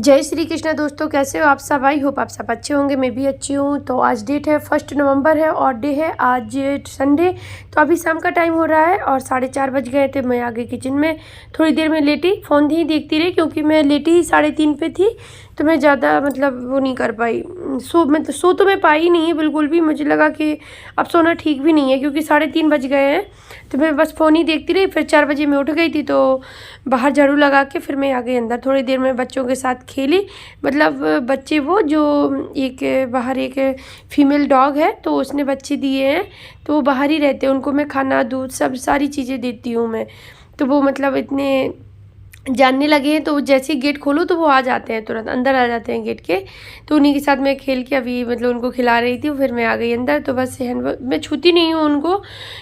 जय श्री कृष्ण दोस्तों, कैसे हो आप सब। आई होप आप सब अच्छे होंगे, मैं भी अच्छी हूँ। तो आज डेट है 1 नवंबर है और डे है आज संडे। तो अभी शाम का टाइम हो रहा है और 4:30 बज गए थे। मैं आ गई किचन में, थोड़ी देर में लेटी, फ़ोन ही देखती रही क्योंकि मैं लेटी ही 3:30 पे थी। तो मैं ज़्यादा वो नहीं कर पाई, सो तो मैं पाई नहीं है बिल्कुल भी। मुझे लगा कि अब सोना ठीक भी नहीं है क्योंकि 3:30 बज गए हैं। तो मैं बस फ़ोन ही देखती रही। फिर 4 बजे मैं उठ गई थी तो बाहर झाड़ू लगा के फिर मैं आ गई अंदर। थोड़ी देर में बच्चों के साथ खेली, बच्चे वो जो बाहर एक फीमेल डॉग है तो उसने बच्चे दिए हैं, तो वो बाहर ही रहते हैं। उनको मैं खाना, दूध, सब सारी चीज़ें देती हूँ मैं। तो वो इतने जानने लगे हैं, तो जैसे ही गेट खोलो तो वो आ जाते हैं, तुरंत अंदर आ जाते हैं गेट के। तो उन्हीं के साथ मैं खेल के अभी उनको खिला रही थी। फिर मैं आ गई अंदर। तो बस मैं छूती नहीं हूँ उनको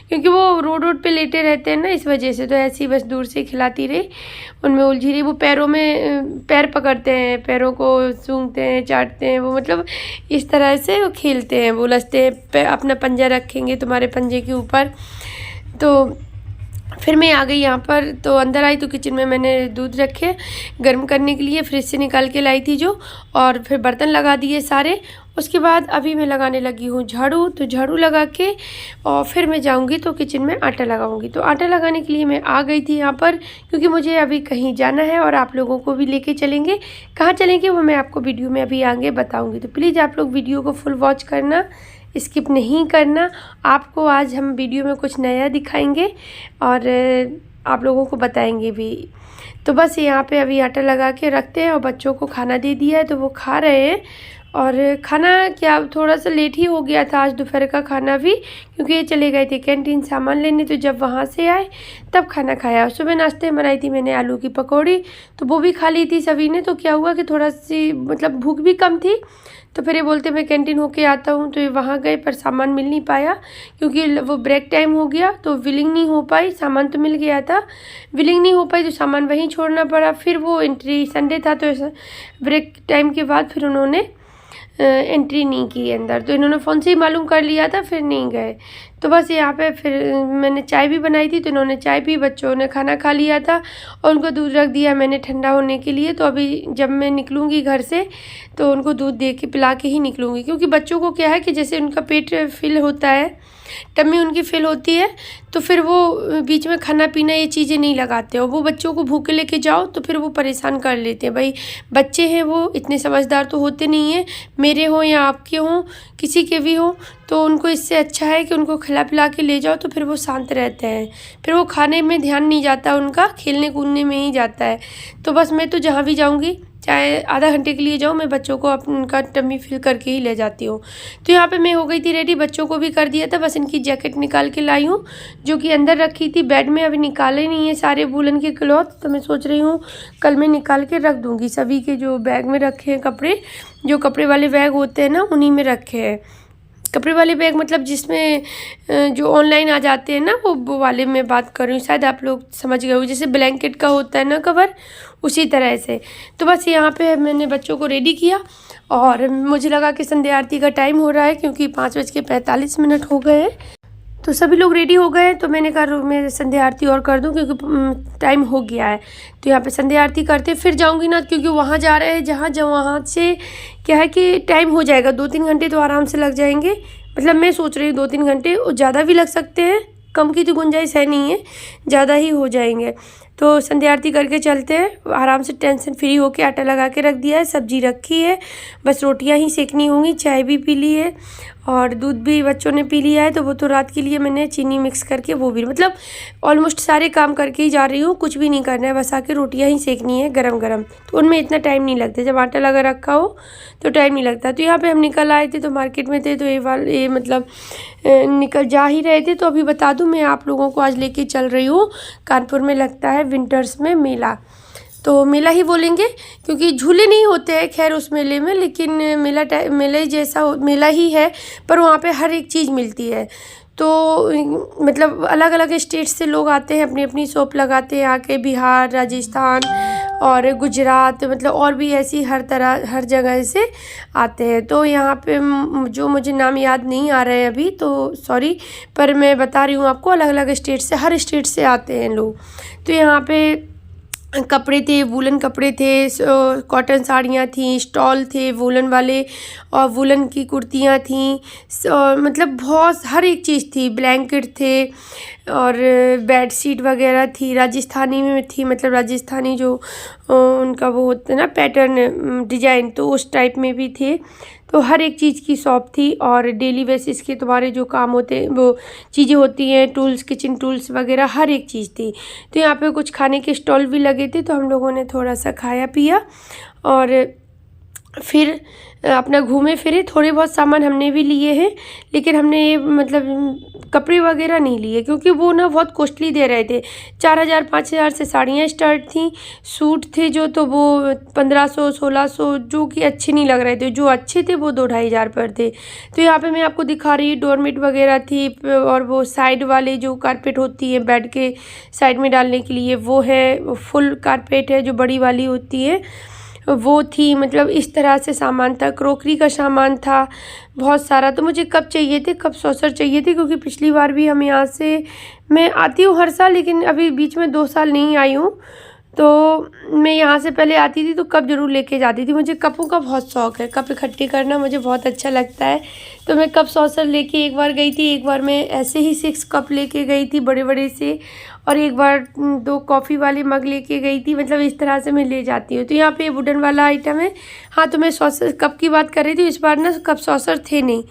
क्योंकि वो रोड पे लेटे रहते हैं ना, इस वजह से। तो ऐसे ही बस दूर से खिलाती रही, उनमें उलझी रही। वो पैरों में पैर पकड़ते हैं, पैरों को सूंघते हैं, चाटते हैं। वो इस तरह से वो खेलते हैं, वो उलझते हैं, अपना पंजा रखेंगे तुम्हारे पंजे के ऊपर। तो फिर मैं आ गई यहाँ पर। तो अंदर आई तो किचन में मैंने दूध रखे गर्म करने के लिए, फ्रिज से निकाल के लाई थी जो। और फिर बर्तन लगा दिए सारे। उसके बाद अभी मैं लगाने लगी हूँ झाड़ू। तो झाड़ू लगा के और फिर मैं जाऊँगी तो किचन में आटा लगाऊँगी। तो आटा लगाने के लिए मैं आ गई थी यहाँ पर क्योंकि मुझे अभी कहीं जाना है और आप लोगों को भी लेके चलेंगे। कहाँ चलेंगे वो मैं आपको वीडियो में अभी आगे बताऊँगी। तो प्लीज़ आप लोग वीडियो को फुल वॉच करना, स्किप नहीं करना। आपको आज हम वीडियो में कुछ नया दिखाएंगे और आप लोगों को बताएंगे भी। तो बस यहाँ पे अभी आटा लगा के रखते हैं और बच्चों को खाना दे दिया है तो वो खा रहे हैं। और खाना क्या, थोड़ा सा लेट ही हो गया था आज दोपहर का खाना भी, क्योंकि ये चले गए थे कैंटीन सामान लेने। तो जब वहाँ से आए तब खाना खाया। सुबह नाश्ते में बनाई थी मैंने आलू की पकौड़ी, तो वो भी खा ली थी सभी ने। तो क्या हुआ कि थोड़ा सी भूख भी कम थी। तो फिर ये बोलते मैं कैंटीन होके आता हूँ, तो ये वहाँ गए पर सामान मिल नहीं पाया क्योंकि वो ब्रेक टाइम हो गया। तो विलिंग नहीं हो पाई, सामान तो मिल गया था, विलिंग नहीं हो पाई तो सामान वहीं छोड़ना पड़ा। फिर वो एंट्री, संडे था तो ब्रेक टाइम के बाद फिर उन्होंने एंट्री नहीं की अंदर। तो इन्होंने फ़ोन से ही मालूम कर लिया था, फिर नहीं गए। तो बस यहाँ पे फिर मैंने चाय भी बनाई थी तो इन्होंने चाय पी, बच्चों ने खाना खा लिया था और उनको दूध रख दिया मैंने ठंडा होने के लिए। तो अभी जब मैं निकलूँगी घर से तो उनको दूध दे के पिला के ही निकलूँगी, क्योंकि बच्चों को क्या है कि जैसे उनका पेट फिल होता है, टम्मी उनकी फिल होती है, तो फिर वो बीच में खाना पीना ये चीज़ें नहीं लगाते। और वो बच्चों को भूखे लेके जाओ तो फिर वो परेशान कर लेते हैं। भाई बच्चे हैं, वो इतने समझदार तो होते नहीं हैं, मेरे हों या आपके हों, किसी के भी हों। तो उनको इससे अच्छा है कि उनको खिला पिला के ले जाओ तो फिर वो शांत रहते हैं। फिर वो खाने में ध्यान नहीं जाता उनका, खेलने कूदने में ही जाता है। तो बस मैं तो जहाँ भी जाऊँगी, चाहे आधा घंटे के लिए जाऊँ, मैं बच्चों को उनका टम्मी फिल करके ही ले जाती हूँ। तो यहाँ पे मैं हो गई थी रेडी, बच्चों को भी कर दिया था। बस इनकी जैकेट निकाल के लाई हूँ जो कि अंदर रखी थी बेड में, अभी निकाले नहीं है सारे वूलन के क्लॉथ। तो मैं सोच रही हूँ कल मैं निकाल के रख दूँगी। सभी के जो बैग में रखे हैं कपड़े, जो कपड़े वाले बैग होते हैं ना, उन्हीं में रखे हैं। कपड़े वाले बैग जिसमें जो ऑनलाइन आ जाते हैं ना, वो वाले मैं बात कर रही हूँ। शायद आप लोग समझ गए हो, जैसे ब्लैंकेट का होता है ना कवर, उसी तरह से। तो बस यहाँ पे मैंने बच्चों को रेडी किया और मुझे लगा कि संध्या आरती का टाइम हो रहा है क्योंकि 5:45 हो गए हैं। तो सभी लोग रेडी हो गए, तो मैंने कहा मैं संध्या आरती और कर दूं क्योंकि टाइम हो गया है। तो यहाँ पे संध्या आरती करते फिर जाऊंगी ना, क्योंकि वहाँ जा रहे हैं जहाँ वहाँ से क्या है कि टाइम हो जाएगा, 2-3 घंटे तो आराम से लग जाएंगे। मैं सोच रही हूँ 2-3 घंटे, और ज़्यादा भी लग सकते हैं, कम की तो गुंजाइश है नहीं है, ज़्यादा ही हो जाएंगे। तो संध्या आरती करके चलते हैं आराम से, टेंशन फ्री होके। आटा लगा के रख दिया है, सब्जी रखी है, बस रोटियां ही सेकनी होंगी। चाय भी पी ली है और दूध भी बच्चों ने पी लिया है। तो वो तो रात के लिए मैंने चीनी मिक्स करके वो भी ऑलमोस्ट सारे काम करके ही जा रही हूँ। कुछ भी नहीं करना है, बस आके रोटियां ही सेकनी है गरम गरम। तो उनमें इतना टाइम नहीं लगता, जब आटा लगा रखा हो तो टाइम नहीं लगता। तो यहाँ पे हम निकल आए थे, तो मार्केट में थे, तो ये निकल जा ही रहे थे। तो अभी बता दूँ, मैं आप लोगों को आज लेके चल रही हूँ, कानपुर में लगता है विंटर्स में मेला। तो मेला ही बोलेंगे क्योंकि झूले नहीं होते हैं खैर उस मेले में, लेकिन मेले जैसा मेला ही है, पर वहाँ पे हर एक चीज़ मिलती है। तो अलग अलग स्टेट से लोग आते हैं, अपनी अपनी शॉप लगाते हैं आके, बिहार, राजस्थान और गुजरात, और भी ऐसी हर जगह से आते हैं। तो यहाँ पे जो मुझे नाम याद नहीं आ रहे हैं अभी, तो सॉरी, पर मैं बता रही हूँ आपको, अलग अलग स्टेट से, हर स्टेट से आते हैं लोग। तो यहाँ पे कपड़े थे, वूलन कपड़े थे, कॉटन साड़ियाँ थीं, स्टॉल थे वूलन वाले और वूलन की कुर्तियाँ थीं। मतलब बहुत हर एक चीज़ थी, ब्लैंकेट थे और बेडशीट वगैरह थी, राजस्थानी में थी, मतलब राजस्थानी जो उनका वो होता है ना पैटर्न डिजाइन, तो उस टाइप में भी थे। तो हर एक चीज़ की शॉप थी और डेली बेसिस के तुम्हारे जो काम होते हैं वो चीज़ें होती हैं, टूल्स, किचन टूल्स वगैरह हर एक चीज़ थी। तो यहाँ पे कुछ खाने के स्टॉल भी लगे थे, तो हम लोगों ने थोड़ा सा खाया पिया और फिर अपना घूमे फिरे। थोड़े बहुत सामान हमने भी लिए हैं, लेकिन हमने ये मतलब कपड़े वगैरह नहीं लिए क्योंकि वो ना बहुत कॉस्टली दे रहे थे। 4000 5000 से साड़ियाँ स्टार्ट थी, सूट थे जो तो वो 1500 1600 जो कि अच्छे नहीं लग रहे थे, जो अच्छे थे वो 2-2500 पर थे। तो यहाँ पे मैं आपको दिखा रही हूँ डोरमेट वगैरह थी और वो साइड वाले जो कारपेट होती है बेड के साइड में डालने के लिए वो है, फुल कारपेट है जो बड़ी वाली होती है वो थी। मतलब इस तरह से सामान था, क्रोकरी का सामान था बहुत सारा। तो मुझे कप चाहिए थे, कप सॉसर चाहिए थे क्योंकि पिछली बार भी हम यहाँ से, मैं आती हूँ हर साल लेकिन अभी बीच में 2 साल नहीं आई हूँ, तो मैं यहाँ से पहले आती थी तो कप ज़रूर लेके जाती थी। मुझे कपों का बहुत शौक़ है, कप इकट्ठे करना मुझे बहुत अच्छा लगता है। तो मैं कप सॉसर लेके एक बार गई थी, एक बार मैं ऐसे ही 6 कप लेके गई थी बड़े बड़े से, और एक बार 2 कॉफ़ी वाले मग लेके गई थी। मतलब इस तरह से मैं ले जाती हूँ। तो यहाँ पे वुडन वाला आइटम है। हाँ, तो मैं सॉसर कप की बात कर रही थी, इस बार ना कप सॉसर थे नहीं,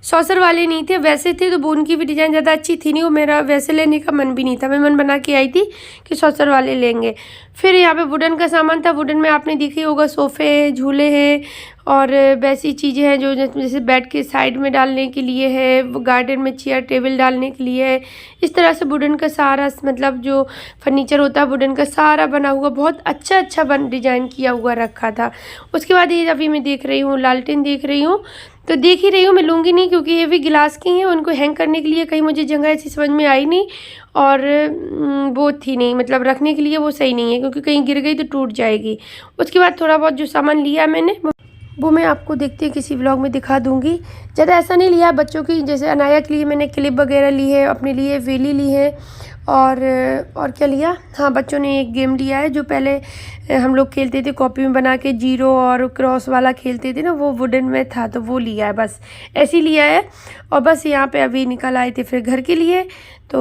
सॉसर वाले नहीं थे, वैसे थे। तो वो उनकी भी डिज़ाइन ज़्यादा अच्छी थी नहीं, वो मेरा वैसे लेने का मन भी नहीं था। मैं मन बना के आई थी कि सॉसर वाले लेंगे। फिर यहाँ पे वुडन का सामान था। वुडन में आपने देखी होगा सोफ़े, झूले हैं और वैसी चीज़ें हैं जो जैसे बेड के साइड में डालने के लिए है, गार्डन में चेयर टेबल डालने के लिए है। इस तरह से वुडन का सारा मतलब जो फर्नीचर होता है वुडन का सारा बना हुआ, बहुत अच्छा डिज़ाइन किया हुआ रखा था। उसके बाद ये अभी मैं देख रही हूँ लालटेन देख रही हूँ, तो देख ही रही हूँ, मैं लूँगी नहीं क्योंकि ये भी गिलास की हैं। उनको हैंग करने के लिए कहीं मुझे जगह ऐसी समझ में आई नहीं और वो थी नहीं, मतलब रखने के लिए वो सही नहीं है क्योंकि कहीं गिर गई तो टूट जाएगी। उसके बाद थोड़ा बहुत जो सामान लिया मैंने वो मैं आपको देखते किसी व्लॉग में दिखा दूंगी। ज़्यादा ऐसा नहीं लिया, बच्चों की जैसे अनाया के लिए मैंने क्लिप वगैरह ली है, अपने लिए वेली ली है और क्या लिया, हाँ बच्चों ने एक गेम लिया है जो पहले हम लोग खेलते थे कॉपी में बना के, जीरो और क्रॉस वाला खेलते थे ना, वो वुडन में था तो वो लिया है, बस ऐसे ही लिया है। और बस यहाँ पे अभी निकल आए थे फिर घर के लिए, तो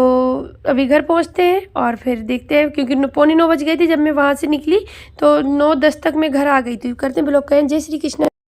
अभी घर पहुँचते हैं और फिर देखते हैं क्योंकि 8:45 बज गए थे जब मैं वहाँ से निकली, तो 9-10 तक मैं घर आ गई थी। करते हैं ब्लॉग का एंड। जय श्री कृष्ण।